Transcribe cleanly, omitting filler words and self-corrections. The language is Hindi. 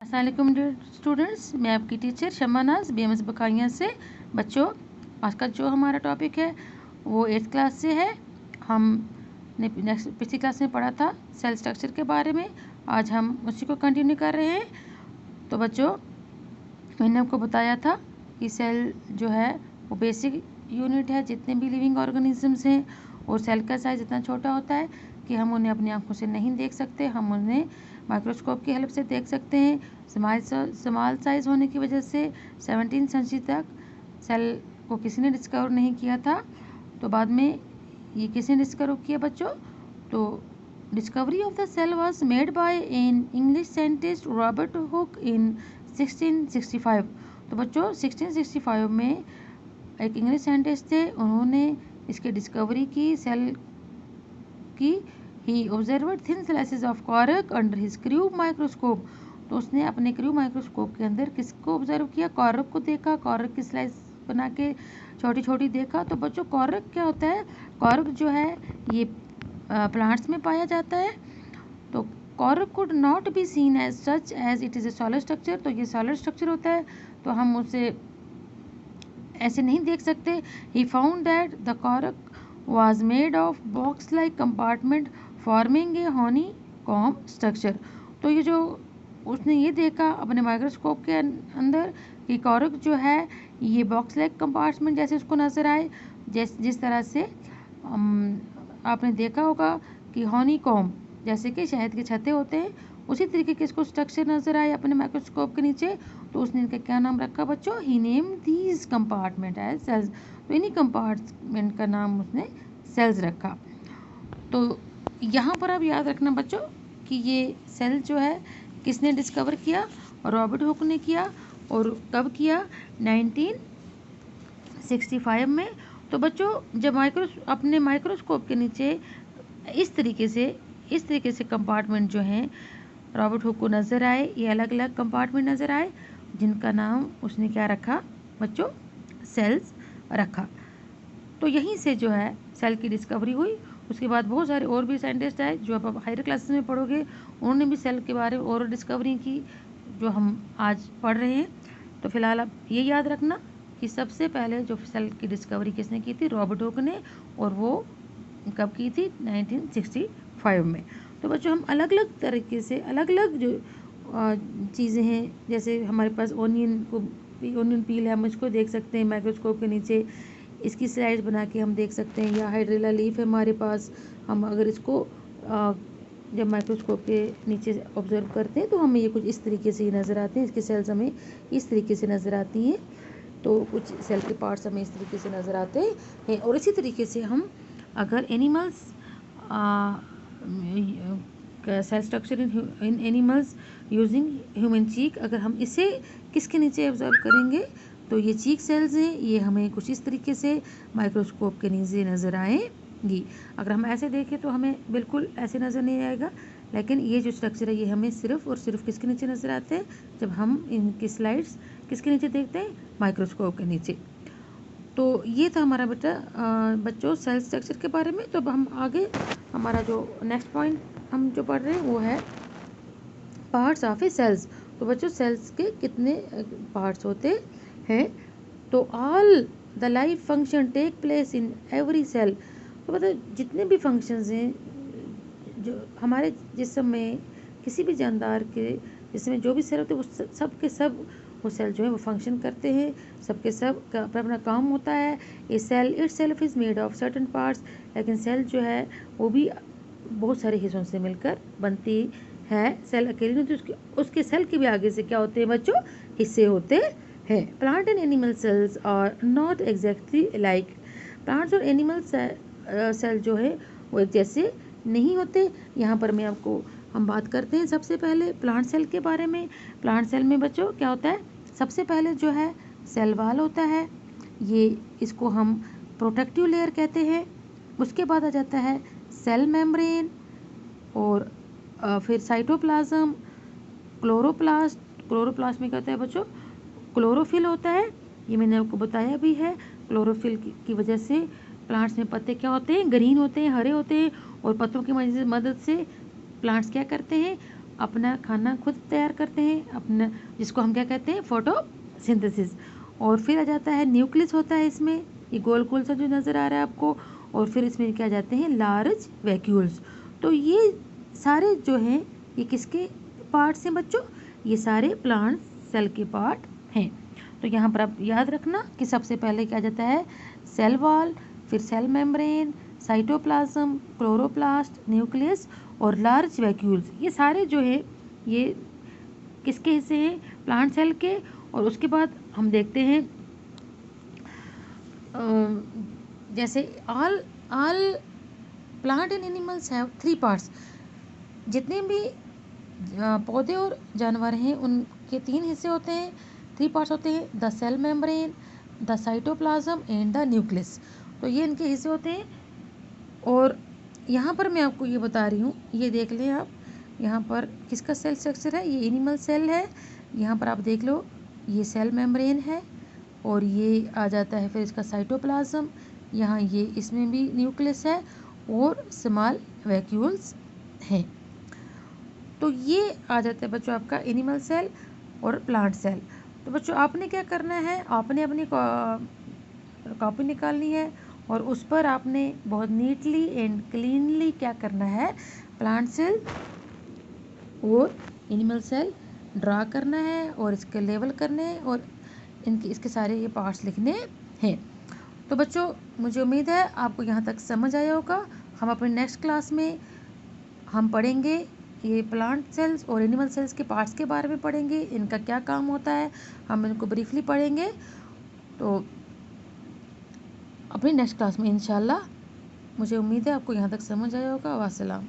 अस्सलाम वालेकुम स्टूडेंट्स, मैं आपकी टीचर शम्मा नाज BMS बखाइयाँ से। बच्चों, आज का जो हमारा टॉपिक है वो 8th क्लास से है। हमने पिछली क्लास में पढ़ा था सेल स्ट्रक्चर के बारे में। आज हम उसी को कंटिन्यू कर रहे हैं। तो बच्चों, मैंने आपको बताया था कि सेल जो है वो बेसिक यूनिट है जितने भी लिविंग ऑर्गेनिजम्स हैं, और सेल का साइज़ इतना छोटा होता है कि हम उन्हें अपनी आंखों से नहीं देख सकते। हम उन्हें माइक्रोस्कोप की हेल्प से देख सकते हैं। स्मॉल साइज़ होने की वजह से 17वीं सेंचुरी तक सेल को किसी ने डिस्कवर नहीं किया था। तो बाद में ये किसने डिस्कवर किया बच्चों? तो discovery of the cell was made by an English scientist Robert Hooke in 1665। तो बच्चों 1665 में एक इंग्लिश साइंटिस्ट थे, उन्होंने इसकी डिस्कवरी की, सेल की। He observed thin slices of cork under his crude microscope. तो उसने अपने क्रूव माइक्रोस्कोप के अंदर किसको ऑब्जर्व किया? कॉर्क को देखा। कॉर्क की स्लाइस बना के छोटी छोटी देखा। तो बच्चों, कॉर्क क्या होता है? कॉर्क जो है ये प्लांट्स में पाया जाता है। तो cork could not be seen as such as it is a solid structure. तो ये सॉलिड स्ट्रक्चर होता है, तो हम उसे ऐसे नहीं देख सकते। He found that the cork was made of box like compartment forming a honeycomb structure। तो ये जो उसने ये देखा अपने माइक्रोस्कोप के अंदर कि कॉर्क जो है ये बॉक्स लाइक कंपार्टमेंट जैसे उसको नज़र आए, जिस तरह से आपने देखा होगा कि हनीकॉम्ब जैसे कि शहद के छत्ते होते हैं, उसी तरीके के इसको स्ट्रक्चर नज़र आए अपने माइक्रोस्कोप के नीचे। तो उसने इनका क्या नाम रखा बच्चों? He named these compartment as cells. तो इन्हीं कंपार्टमेंट का नाम उसने सेल्स रखा। तो यहाँ पर आप याद रखना बच्चों कि ये सेल जो है किसने डिस्कवर किया? रॉबर्ट हुक ने किया। और कब किया? 1965 में। तो बच्चों, जब अपने माइक्रोस्कोप के नीचे इस तरीके से कंपार्टमेंट जो हैं रॉबर्ट हुक को नज़र आए, ये अलग अलग कंपार्टमेंट नज़र आए, जिनका नाम उसने क्या रखा बच्चों? सेल्स रखा। तो यहीं से जो है सेल की डिस्कवरी हुई। उसके बाद बहुत सारे और भी साइंटिस्ट आए जो आप हायर क्लासेस में पढ़ोगे, उन्होंने भी सेल के बारे में और डिस्कवरी की जो हम आज पढ़ रहे हैं। तो फिलहाल आप ये याद रखना कि सबसे पहले जो सेल की डिस्कवरी किसने की थी? रॉबर्ट हुक ने। और वो कब की थी? 1965 में। तो बच्चों, हम अलग अलग तरीके से अलग अलग जो चीज़ें हैं, जैसे हमारे पास ओनियन पील है, हम इसको देख सकते हैं माइक्रोस्कोप के नीचे। इसकी स्लाइड्स बना के हम देख सकते हैं। या हाइड्रेला लीफ है हमारे पास, हम अगर इसको जब माइक्रोस्कोप के नीचे ऑब्जर्व करते हैं तो हमें ये कुछ इस तरीके से ही नज़र आते हैं। इसकी सेल्स हमें इस तरीके से नज़र आती हैं। तो कुछ सेल के पार्ट्स हमें इस तरीके से नज़र आते हैं। और इसी तरीके से हम अगर animals cell structure in animals using human cheek, अगर हम इसे किसके नीचे ऑब्जर्व करेंगे तो ये चीक सेल्स हैं, ये हमें कुछ इस तरीके से माइक्रोस्कोप के नीचे नज़र आएंगी। अगर हम ऐसे देखें तो हमें बिल्कुल ऐसे नज़र नहीं आएगा, लेकिन ये जो स्ट्रक्चर है ये हमें सिर्फ और सिर्फ किसके नीचे नज़र आते हैं? जब हम इनकी स्लाइड्स किसके नीचे देखते हैं? माइक्रोस्कोप के नीचे। तो ये था हमारा बच्चों सेल स्ट्रक्चर के बारे में। तो अब हम आगे हमारा जो नेक्स्ट पॉइंट हम जो पढ़ रहे हैं वो है पार्ट्स ऑफ ए सेल्स। तो बच्चों, सेल्स के कितने पार्ट्स होते हैं? तो all the life function take place in every cell. तो मतलब जितने भी फंक्शंस हैं जो हमारे जिस्म में, किसी भी जानदार के जिसमें जो भी सेल होते हैं वो सब के सब वो सेल जो है वो फंक्शन करते हैं। सबके सब का अपना अपना काम होता है। A cell itself is made of certain parts. लेकिन सेल जो है वो भी बहुत सारे हिस्सों से मिलकर बनती है। सेल अकेली नहीं होती, उसके सेल के भी आगे से क्या होते हैं बच्चों? हिस्से होते हैं। Plant and animal cells are not exactly like. Plants और एनिमल सेल जो है वो एक जैसे नहीं होते। यहाँ पर हम बात करते हैं सबसे पहले प्लांट सेल के बारे में। प्लांट सेल में बच्चों क्या होता है? सबसे पहले जो है सेल वाल होता है, ये इसको हम प्रोटेक्टिव लेयर कहते हैं। उसके बाद आ जाता है सेल मेम्ब्रेन, और फिर साइटोप्लाज्म, क्लोरोप्लास्ट। क्लोरोप्लास्ट में क्या होता है बच्चों? क्लोरोफिल होता है। ये मैंने आपको बताया भी है। क्लोरोफिल की वजह से प्लांट्स में पत्ते क्या होते हैं? ग्रीन होते हैं, हरे होते हैं। और पत्तों की मदद से प्लांट्स क्या करते हैं? अपना खाना खुद तैयार करते हैं, अपना जिसको हम क्या कहते हैं, फोटोसिंथेसिस। और फिर आ जाता है न्यूक्लियस होता है इसमें, ये गोल गोल सा जो नज़र आ रहा है आपको। और फिर इसमें क्या जाते हैं, लार्ज वैक्यूल्स। तो ये सारे जो हैं ये किसके पार्ट्स हैं बच्चों, ये सारे प्लांट सेल के पार्ट हैं। तो यहाँ पर आप याद रखना कि सबसे पहले क्या जाता है, सेल वॉल, फिर cell membrane, cytoplasm, chloroplast, nucleus और लार्ज वैक्यूल्स। ये सारे जो है ये किसके हिस्से हैं, प्लांट सेल के। और उसके बाद हम देखते हैं जैसे all plant and animals have 3 parts. जितने भी पौधे और जानवर हैं उनके 3 हिस्से होते हैं, 3 पार्ट्स होते हैं, the cell membrane, the cytoplasm and the nucleus. तो ये इनके हिस्से होते हैं। और यहाँ पर मैं आपको ये बता रही हूँ, ये देख लें आप, यहाँ पर किसका सेल स्ट्रक्चर है, ये एनिमल सेल है। यहाँ पर आप देख लो, ये सेल मेम्ब्रेन है और ये आ जाता है फिर इसका साइटोप्लाज्म। यहाँ ये इसमें भी न्यूक्लियस है और स्मॉल वैक्यूल्स हैं। तो ये आ जाता है बच्चों आपका एनिमल सेल और प्लांट सेल। तो बच्चों आपने क्या करना है, आपने अपनी कॉपी निकालनी है और उस पर आपने बहुत नीटली एंड क्लीनली क्या करना है, प्लांट सेल और एनिमल सेल ड्रा करना है और इसके लेवल करने हैं और इसके सारे ये पार्ट्स लिखने हैं। तो बच्चों मुझे उम्मीद है आपको यहाँ तक समझ आया होगा। हम अपने नेक्स्ट क्लास में हम पढ़ेंगे ये प्लांट सेल्स और एनिमल सेल्स के पार्ट्स के बारे में पढ़ेंगे, इनका क्या काम होता है, हम इनको ब्रीफली पढ़ेंगे। तो अपनी नेक्स्ट क्लास में इंशाल्लाह, मुझे उम्मीद है आपको यहाँ तक समझ आया होगा। वास्सलाम।